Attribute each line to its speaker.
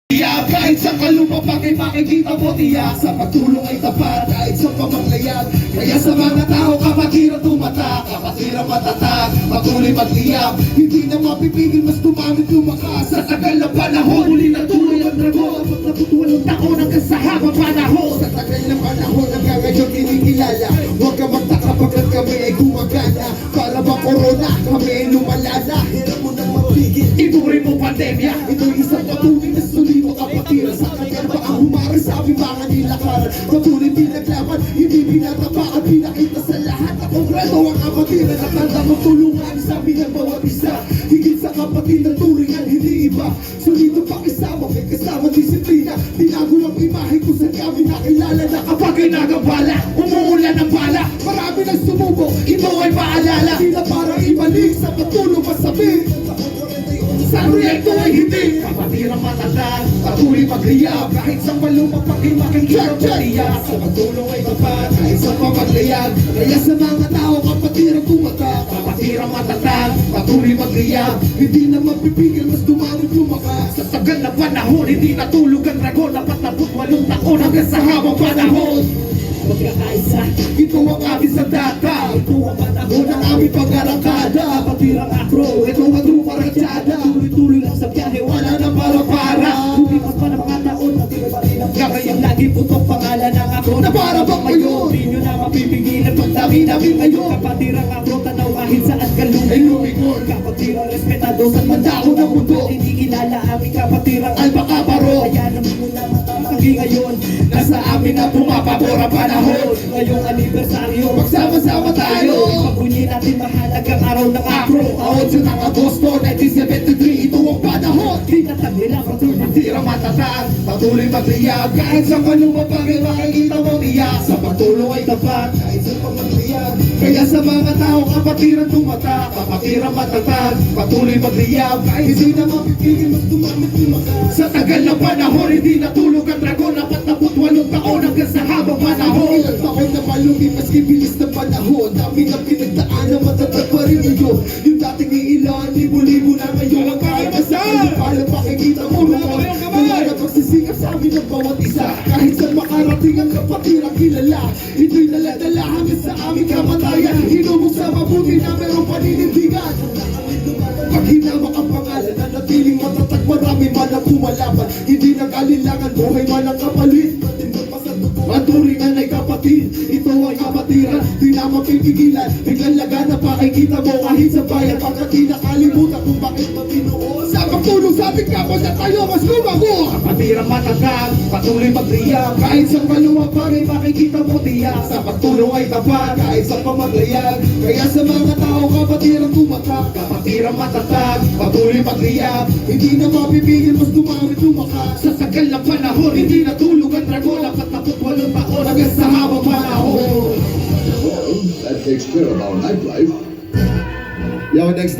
Speaker 1: Kahit sa kalupapag ay makikita mo tiyak, sa pagtulong ay tapat kahit sa pamaglayag. Kaya sa mga tao kapatiran tumatak, kapatiran matatag, patuloy magliyak. Hindi na mapipigil, mas tumamit lumakas. Sa tagal na panahon, muli na tuloy ang dragon. Abot na 8 taon hanggang sa habang panahon. Sa tagal na panahon, hanggang ngayon kinikilala. Huwag ka magtaka pagkat kami ay gumagana. Para ba corona, kami ay lumalala. Hirap mo nang mapigil, ituloy mo pandemya. Ito'y isang patuloy na sulibo kapatiran. Sa kanya ba ang humarin sa aming mga nilakaran. Patuloy pinaglaban, hindi pinatapakan. Pinakita sa lahat na kongreso ang kapatiran. Nakanda mo tulungan sa amin ang bawat isa. Higit sa kapatid na turingan, hindi iba. Solito pakisama, may kasama disiplina. Tinago ang imahe ko sa kami nakilala na kapag ay nagabala, umuulan ng bala. Marami nang sumubok, ito ay maalala. Sila parang ibalik sa patulong masabi. Sa proyekto ay hindi kapatiran matatag, patuloy magliyab. Kahit sa malumapag ay makikita matiyak. Sa pagtulong ay tapat, kahit sa pamaglayag. Kaya sa mga tao kapatiran tumatak, kapatiran matatag, patuloy magliyab. Hindi na mapipigil, mas dumamit lumakas. Sa tagal na panahon, hindi natulog ang dragon. 48 taon hanggang sa habang panahon. Magkakaisa, ito ang aming sa data. Ito ang panahon ng aming pag-arangkada. Patirang akro, ito ang truparachada. Tuloy-tuloy lang sa biyahe, wala na para-para. Lumipas pa ng mga taon, natibay pa rin ang gagayang lagi putok pangalan ng akro. Na para bang ngayon, di nyo na mapipigilan pagdami namin ngayon. Kapatirang akro, tanaw kahit saan kalungan ay lumikon. Kapatirang respetado sa mandako ng mundo. Hindi kilala aming kapatirang albakabaro. Kaya namin mo na matamagi ngayon, nasa amin na pumapabor ang panahon. Ngayong anibersaryo, magsama-sama tayo. Ipagpunyi natin mahalagang araw ng akro. Taon sa ng Agosto 1973, ito ang panahon. Tinatag nila patira matatag, patuloy magliyab. Kahit sa kalumapag ay makikita mo tiyak. Sa pagtulong ay tapat, kahit sa pamagliyab. Kaya sa mga tao kapatiran tumatak, kapatiran matatag, patuloy magliyab. Kahit hindi na mapipigil, mas dumamit lumakas. Sa tagal ng panahon, hindi natulog ang dragon. 48 taon hanggang sa habang panahon. Ilang taon na malumipas, kibilis ng panahon. Dami na pinagdaanan, matatag pa rin ngayon. Yung dating iilan, libo-libo na ngayon. Ang kahit masaan, palang pakikita mo naman. Wala na pagsisikap sa amin ng bawat isa. Kahit saan makarating ang kapatirang kilala. Ito'y naladala hanggang sa aming kamatayan. Hinubog sa mabuti na merong paninindigan. Pag hinamak ang pangalan, nanatiling matatag, marami man ang kumalaban. Hindi nag-alinlangan, buhay man ang kapalit. Maturingan ay kapatid, ito ay kapatiran. Di na mapipigilan, biglang laga na pakikita mo. Kahit sa bayan, pagkat di nakalimutan kung bakit matinuon. Sa pagtulong sa ating kapos at tayo mas lumago. Kapatiran matatag, patuloy magliyab. Kahit sa maluwapag ay makikita mo tiyak. Sa pagtulong ay tapat, kahit sa pamaglayag. Kaya sa mga tao kapatiran tumatak, kapatiran matatag, patuloy magliyab. Hindi na mapipigil, mas dumamit lumakas. Sa tagal na panahon, hindi natulog ang dragon. 48 taon hanggang sa habang panahon.
Speaker 2: Well, that takes care of our nightlife.
Speaker 1: Yo, next time.